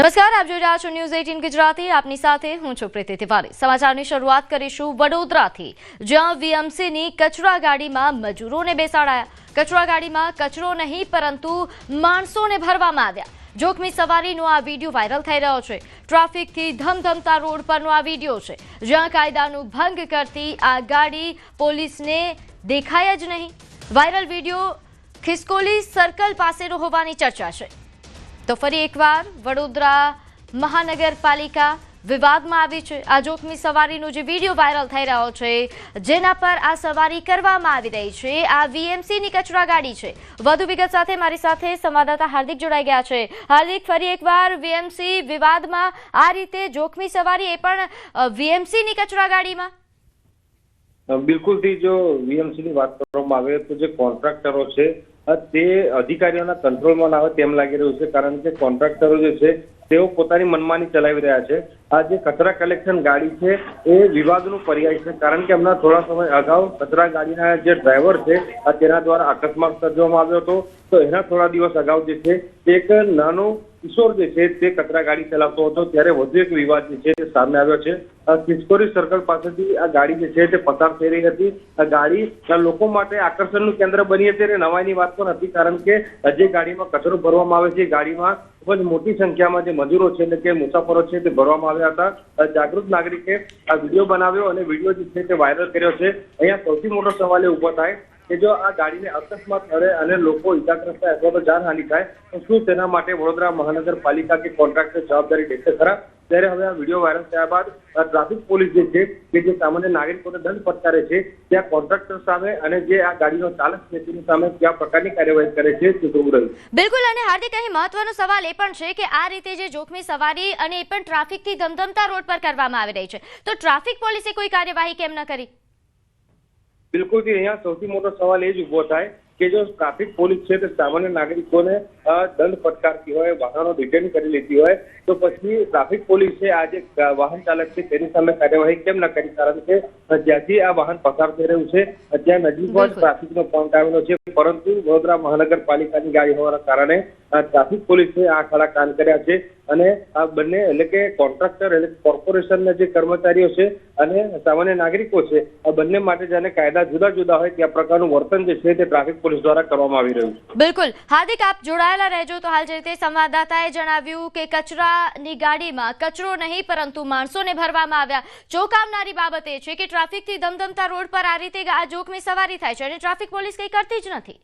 નમસ્કાર, આપ જોઈ રહ્યા છો ન્યૂઝ 18 ગુજરાતી। આપની સાથે હું છું પ્રીતિ તિવારી। સમાચારની શરૂઆત કરીશું વડોદરાથી, જ્યાં વીએમસીની કચરા ગાડીમાં મજૂરોને બેસાડાયા। કચરા ગાડીમાં કચરો નહીં પરંતુ માણસોને ભરવામાં આવ્યા। જોખમી સવારીનો આ વિડીયો વાયરલ થઈ રહ્યો છે। ટ્રાફિકથી ધમધમતા રોડ પરનો આ વિડીયો છે, જ્યાં કાયદાનો ભંગ કરતી આ ગાડી પોલીસને દેખાય જ નહીં। વાયરલ વિડીયો ખિસકોલી સર્કલ પાસેનો હોવાની ચર્ચા છે। તો ફરી એકવાર વડોદરા મહાનગરપાલિકા વિવાદમાં આવી છે। આ જોખમી સવારીનો જે વિડીયો વાયરલ થઈ રહ્યો છે, જેના પર આ સવારી કરવામાં આવી રહી છે, આ વીએમસીની કચરા ગાડી છે। વધુ વિગત સાથે મારી સાથે સંવાદદાતા હાર્દિક જોડાઈ ગયા છે। હાર્દિક, ફરી એકવાર વીએમસી વિવાદમાં, આ રીતે જોખમી સવારી, એ પણ વીએમસીની કચરા ગાડીમાં। બિલકુલ જો વીએમસીની વાત કરવામાં આવે તો જે કોન્ટ્રાક્ટરો છે તે અધિકારીઓના કંટ્રોલમાં ના આવે તેમ લાગી રહ્યું છે, કારણ કે કોન્ટ્રાક્ટરો જે છે તેઓ પોતાની મનમાની ચલાવી રહ્યા છે। આ જે કચરા કલેક્શન ગાડી છે એ વિવાદનું પર્યાય છે, કારણ કે હમણાં થોડા સમય અગાઉ કચરા ગાડીના જે ડ્રાઈવર છે તેના દ્વારા અકસ્માત સર્જવામાં આવ્યો હતો। તો એના થોડા દિવસ અગાઉ જે છે એક નાનો કિશોર જે છે તે કચરા ગાડી ચલાવતો હતો, ત્યારે વધુ એક વિવાદ જે છે તે સામે આવ્યો છે। ખિસકોલી સર્કલ પાસેથી આ ગાડી જે છે તે પસાર થઈ રહી હતી। આ ગાડી લોકો માટે આકર્ષણનું કેન્દ્ર બની હતી અને નવાઈની વાત પણ હતી, કારણ કે જે ગાડીમાં કચરો ભરવામાં આવે છે એ ગાડીમાં ખૂબ જ મોટી સંખ્યામાં જે મજૂરો છે એટલે કે મુસાફરો છે તે ભરવામાં આવ્યા હતા। જાગૃત નાગરિકે આ વિડીયો બનાવ્યો અને વિડીયો જે છે તે વાયરલ કર્યો છે। અહીંયા સૌથી મોટો સવાલ એ ઉભો થાય કે જો આ ગાડીને અકસ્માત કરે અને લોકો ઇજાગ્રસ્ત થાય અથવા તો જાનહાનિ થાય તો શું તેના માટે વડોદરા મહાનગરપાલિકા કે કોન્ટ્રાક્ટર જવાબદારી લેશે ખરા? ત્યારે હવે આ વિડીયો વાયરલ થયા બાદ ટ્રાફિક પોલીસ જે છે કે જે સામાન્ય નાગરિકોને દંડ ફટકારે છે, ત્યાં કોન્ટ્રાક્ટર સામે અને જે આ ગાડીનો ચાલક છે તેની સામે કયા પ્રકારની કાર્યવાહી કરે છે તે જોવું રહ્યું। બિલકુલ, અને હાર્દિક, અહીં મહત્વનો સવાલ એ પણ છે કે આ રીતે જે જોખમી સવારી અને એ પણ ટ્રાફિકથી ધમધમતા રોડ પર કરવામાં આવી રહી છે, તો ટ્રાફિક પોલીસે કોઈ કાર્યવાહી કેમ ન કરી? બિલકુલ, અહીંયા સૌથી મોટો સવાલ એ જ ઉભો થાય કે જો ટ્રાફિક પોલીસ છે તે સામાન્ય નાગરિકોને દંડ ફટકારતી હોય, વાહનો ડિટેન કરી લેતી હોય, તો પછી ટ્રાફિક પોલીસે આ જે વાહન ચાલક છે તેની સામે કાર્યવાહી કેમ ન કરી? કારણ કે જ્યાંથી આ વાહન પસાર થઈ રહ્યું છે ત્યાં નજીકમાં જ ટ્રાફિકનો પોઈન્ટ આવેલો છે, પરંતુ વડોદરા મહાનગરપાલિકાની ગાડી હોવાના કારણે ટ્રાફિક પોલીસે આ ખરા કામ કર્યા છે અને આ બંને એટલે કે કોન્ટ્રાક્ટર એટલે કોર્પોરેશનના જે કર્મચારીઓ છે અને સામાન્ય નાગરિકો છે, આ બંને માટે જાણે કાયદા જુદા જુદા હોય ત્યાં પ્રકારનું વર્તન જે છે તે ટ્રાફિક પોલીસ દ્વારા કરવામાં આવી રહ્યું છે। બિલકુલ હાર્દિક, આપ જોડાયેલા રહેજો। તો હાલ જે રીતે સંવાદદાતાએ જણાવ્યું કે કચરાની ગાડીમાં કચરો નહીં પરંતુ માણસોને ભરવામાં આવ્યા। ચોંકાવનારી બાબત એ છે કે ટ્રાફિકથી ધમધમતા રોડ પર આ રીતે આ જોખમી સવારી થાય છે અને ટ્રાફિક પોલીસ કંઈ કરતી જ નથી।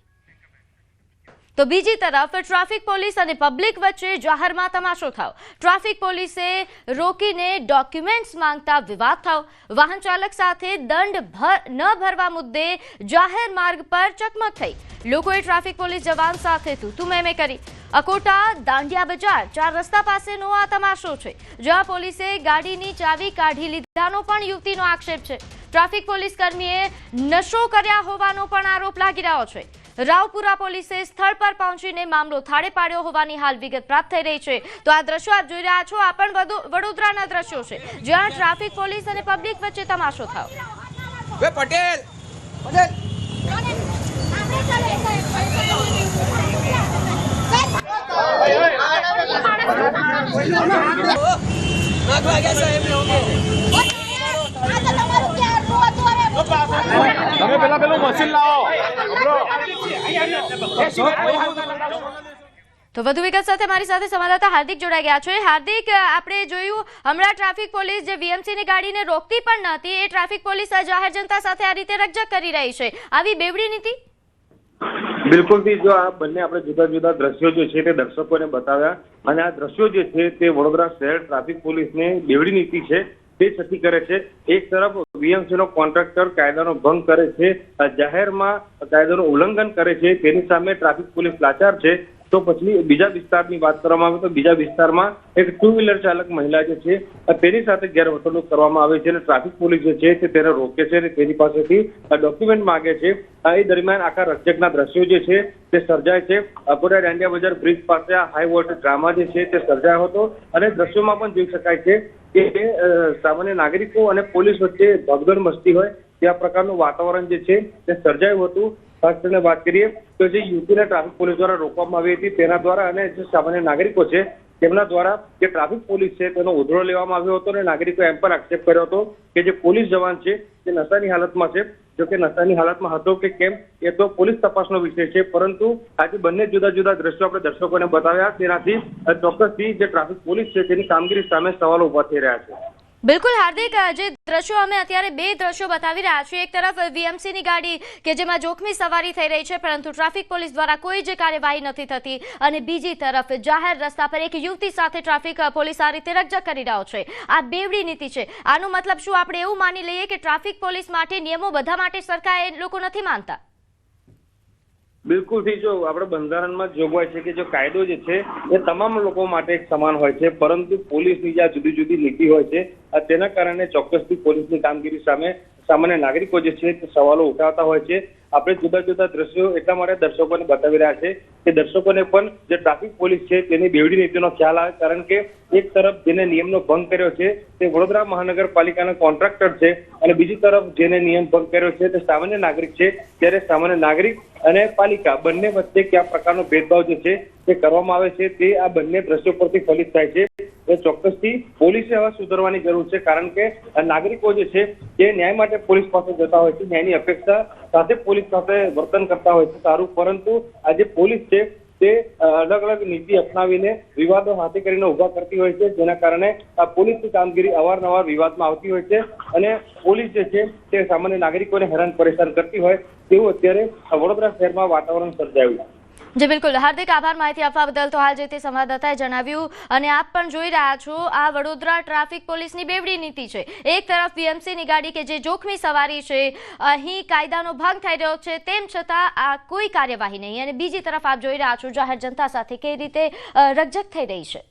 તો બીજી તરફ ટ્રાફિક પોલીસ અને પબ્લિક વચ્ચે જાહેરમાં તમાશો થયો। ટ્રાફિક પોલીસે રોકીને ડોક્યુમેન્ટ્સ માંગતા વિવાદ થયો। વાહન ચાલક સાથે દંડ ન ભરવા મુદ્દે જાહેર માર્ગ પર ચકમક થઈ। લોકોએ ટ્રાફિક પોલીસ જવાન સાથે તૂતુ મેમે કરી। અકોટા દાંડિયા બજાર 4 રસ્તા પાસેનો આ તમાશો છે, જ્યાં પોલીસે ગાડીની ચાવી કાઢી લીધાનો પણ યુવતીનો આક્ષેપ છે। ટ્રાફિક પોલીસ કર્મીએ નશો કર્યા હોવાનો પણ આરોપ લાગી રહ્યો છે। રાવપુરા પોલીસે સ્થળ પર પહોંચીને મામલો થાળે પાડ્યો હોવાની હાલ વિગત પ્રાપ્ત થઈ રહી છે। તો આ દ્રશ્યો આપ જોઈ રહ્યા છો, આ પણ વડોદરાના દ્રશ્યો છે, જ્યાં ટ્રાફિક પોલીસ અને પબ્લિક વચ્ચે તમાશો થયો। પટેલ તમે પેલું મશીન લાવો। તો વધુ વિગત સાથે મારી સાથે સંવાદદાતા હાર્દિક જોડાઈ ગયા છે। હાર્દિક, આપણે જોયું હમણાં ટ્રાફિક પોલીસ જે વીએમસીની ગાડીને રોકતી પણ નહોતી, એ ટ્રાફિક પોલીસ જાહેર જનતા સાથે આ રીતે રકઝક કરી રહી છે, આવી બેવડી નીતિ? બિલકુલ, જો આ બંને આપણે જુદા જુદા દ્રશ્યો જે છે તે દર્શકોને બતાવ્યા અને આ દ્રશ્યો જે છે તે વડોદરા શહેર ટ્રાફિક પોલીસની બેવડી નીતિ છે તે છતી કરે છે। એક તરફ વીએમસી નો કોન્ટ્રાક્ટર કાયદાનો ભંગ કરે છે, જાહેરમાં કાયદાનું ઉલ્લંઘન કરે છે, તેની સામે ટ્રાફિક પોલીસ લાચાર છે। તો પછી બીજા વિસ્તારની વાત કરવામાં આવે તો બીજા વિસ્તારમાં એક 2 વ્હીલર ચાલક મહિલા જે છે તેની સાથે ગેરવર્તણૂક કરવામાં આવે છે અને ટ્રાફિક પોલીસ જે છે તે તેને રોકે છે અને તેની પાસેથી ડોક્યુમેન્ટ માંગે છે। એ દરમિયાન આખા રકઝકના દ્રશ્યો જે છે તે સર્જાય છે। અકોટા દાંડિયા બજાર બ્રિજ પાસે આ હાઈ વોલ્ટેજ ડ્રામા જે છે તે સર્જાયો હતો અને દ્રશ્યોમાં પણ જોઈ શકાય છે કે સામાન્ય નાગરિકો અને પોલીસ વચ્ચે ભગદડ મસ્તી હોય ત્યાં પ્રકારનું વાતાવરણ જે છે તે સર્જાયું હતું। ખાસ કરીને વાત કરીએ તો જે યુવતીને ટ્રાફિક પોલીસ દ્વારા રોકવામાં આવી હતી તેના દ્વારા અને જે સામાન્ય નાગરિકો છે તેમના દ્વારા જે ટ્રાફિક પોલીસ છે તેનો ઉધડો લેવામાં આવ્યો હતો અને નાગરિકોએ એમ પણ આક્ષેપ કર્યો હતો કે જે પોલીસ જવાન છે તે નશાની હાલતમાં છે. જો કે નશાની હાલતમાં હતો કે કેમ એ તો પોલીસ તપાસનો વિષય છે, પરંતુ આજે બંને જુદા જુદા દ્રશ્યો આપણે દર્શકોને બતાવ્યા, તેનાથી ચોક્કસથી જે ટ્રાફિક પોલીસ છે તેની કામગીરી સામે સવાલો ઉભા થઈ રહ્યા છે. બિલકુલ હાર્દિક, જે દ્રશ્યો અમે અત્યારે બે દ્રશ્યો બતાવી રહ્યા છીએ, એક તરફ વીએમસીની ગાડી કે જેમાં જોખમી સવારી થઈ રહી છે પરંતુ ટ્રાફિક પોલીસ દ્વારા કોઈ જ કાર્યવાહી નથી થતી, અને બીજી તરફ જાહેર રસ્તા પર એક યુવતી સાથે ટ્રાફિક પોલીસ આ રીતે રકઝક કરી રહ્યો છે. આ બેવડી નીતિ છે. આનો મતલબ શું આપણે એવું માની લઈએ કે ટ્રાફિક પોલીસ માટે નિયમો બધા માટે સરખા એ લોકો નથી માનતા? બિલકુલથી જો આપણે બંધારણમાં જોગવાઈ છે કે જો કાયદો જે છે એ તમામ લોકો માટે એક સમાન હોય છે, પરંતુ પોલીસની જે જુદી જુદી નીતિ હોય છે તેના કારણે ચોક્કસથી પોલીસની કામગીરી સામે સામાન્ય નાગરિકો જે છે તે સવાલો ઉઠાવતા હોય છે. આપણે જુદા જુદા દ્રશ્યો એટલા માટે દર્શકોને બતાવી રહ્યા છે કે દર્શકોને પણ જે ટ્રાફિક પોલીસ છે તેની બેવડી નીતિનો ખ્યાલ આવે, કારણ કે એક તરફ જેને નિયમનો ભંગ કર્યો છે તે વડોદરા મહાનગરપાલિકાના કોન્ટ્રાક્ટર છે અને બીજી તરફ જેને નિયમ ભંગ કર્યો છે તે સામાન્ય નાગરિક છે. ત્યારે સામાન્ય નાગરિક અને પાલિકા બંને વચ્ચે કયા પ્રકારનો ભેદભાવ જે છે તે કરવામાં આવે છે તે આ બંને દ્રશ્યો પરથી ફલિત થાય છે. એ ચોક્કસથી પોલીસે હવે સુધરવાની જરૂર છે, કારણ કે નાગરિકો જે છે તે ન્યાય માટે પોલીસ પાસે જતા હોય છે, ન્યાયની અપેક્ષા સાથે પોલીસ સાથે વર્તન કરતા હોય છે સારું, પરંતુ આ જે પોલીસ છે તે અલગ અલગ નીતિ અપનાવીને વિવાદો હાથે કરીને ઉભા કરતી હોય છે, જેના કારણે આ પોલીસની કામગીરી અવારનવાર વિવાદમાં આવતી હોય છે અને પોલીસ જે છે તે સામાન્ય નાગરિકોને હેરાન પરેશાન કરતી હોય તેવું અત્યારે વડોદરા શહેરમાં વાતાવરણ સર્જાયું છે. જી બિલકુલ હાર્દિક, આભાર માહિતી આપવા બદલ. તો હાલ જે તે સંવાદદાતાએ જણાવ્યું અને આપ પણ જોઈ રહ્યા છો, આ વડોદરા ટ્રાફિક પોલીસની બેવડી નીતિ છે. એક તરફ વીએમસીની ગાડી કે જે જોખમી સવારી છે, અહીં કાયદાનો ભંગ થઈ રહ્યો છે, તેમ છતાં આ કોઈ કાર્યવાહી નહીં, અને બીજી તરફ આપ જોઈ રહ્યા છો જાહેર જનતા સાથે કઈ રીતે રકઝક થઈ રહી છે.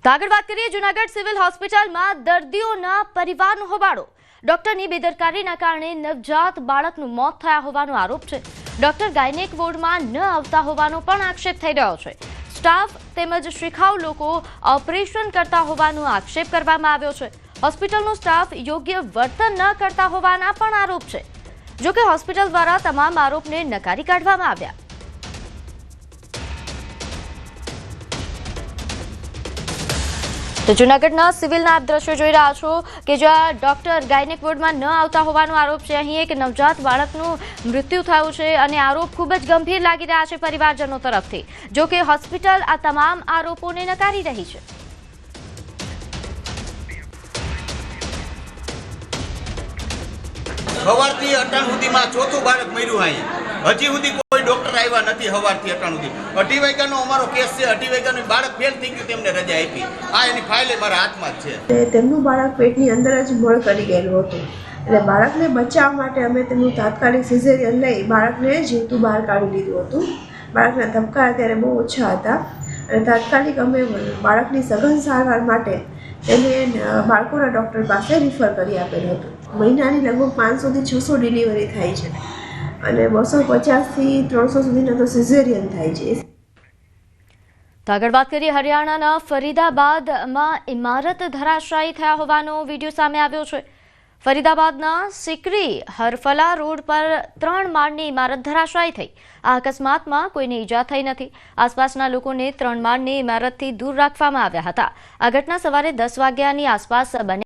તો આગળ વાત કરીએ જૂનાગઢ સિવિલ હોસ્પિટલમાં દર્દીઓના પરિવારનો હોબાળો. ડોક્ટરની બેદરકારીના કારણે નવજાત બાળકનું મોત થયા હોવાનો આરોપ છે. ડોક્ટર ગાયનેક વોર્ડમાં ન આવતા હોવાનો પણ આક્ષેપ થઈ રહ્યો છે. સ્ટાફ તેમજ શિખાઉ લોકો ઓપરેશન કરતા હોવાનો આક્ષેપ કરવામાં આવ્યો છે. હોસ્પિટલનો સ્ટાફ યોગ્ય વર્તન ન કરતા હોવાના પણ આરોપ છે. જોકે હોસ્પિટલ દ્વારા તમામ આરોપને નકારી કાઢવામાં આવ્યા. તો જૂનાગઢના સિવિલના આપ દ્રશ્યો જોઈ રહ્યા છો કે જ્યાં ડોક્ટર ગાયનેક વોર્ડમાં ન આવતા હોવાનો આરોપ છે. અહીં એક નવજાત બાળકનું મૃત્યુ થયું છે અને આરોપ ખૂબ જ ગંભીર લાગી રહ્યા છે પરિવારજનો તરફથી. જો કે હોસ્પિટલ આ તમામ આરોપોને નકારી રહી છે. સવારથી અટાણ સુધીમાં ચોથું બાળક મર્યું અહીંયા. હજી સુધી કોઈ ડોક્ટર આવ્યા નથી. સવારથી અટાણ સુધી 2:30 વાગ્યાનો અમારો કેસ છે. 2:30 વાગ્યાનું બાળક ફેલ થઈ ગયું, તેમને રજા આપી. આ એની ફાઇલ મારા હાથમાં જ છે. તેમનું બાળક પેટની અંદર જ મળ કરી ગયેલું હતું, એટલે બાળકને બચાવવા માટે અમે તેમનું તાત્કાલિક સિઝેરિયન લઈ બાળકને જીવતું બહાર કાઢી લીધું હતું. બાળકના ધબકારા ત્યારે બહુ ઓછા હતા અને તાત્કાલિક અમે બાળકની સઘન સારવાર માટે તેને બાળકોના ડૉક્ટર પાસે રિફર કરી આપેલું હતું. મહિનાની લગભગ 500 થી 600 ડિલિવરી થાય છે અને 250 થી 300 સુધીના તો સિઝેરિયન થાય છે. તો આગળ વાત કરીએ હરિયાણાના ફરીદાબાદમાં ઇમારત ધરાશાયી થયા હોવાનો વિડીયો સામે આવ્યો છે. ફરીદાબાદના સિકરી હરફલા રોડ પર 3 માળની ઇમારત ધરાશાયી થઈ. આ અકસ્માતમાં કોઈને ઈજા થઈ નથી. આસપાસના લોકોને 3 માળની ઇમારતથી દૂર રાખવામાં આવ્યા હતા. આ ઘટના સવારે 10 વાગ્યાની આસપાસ બની.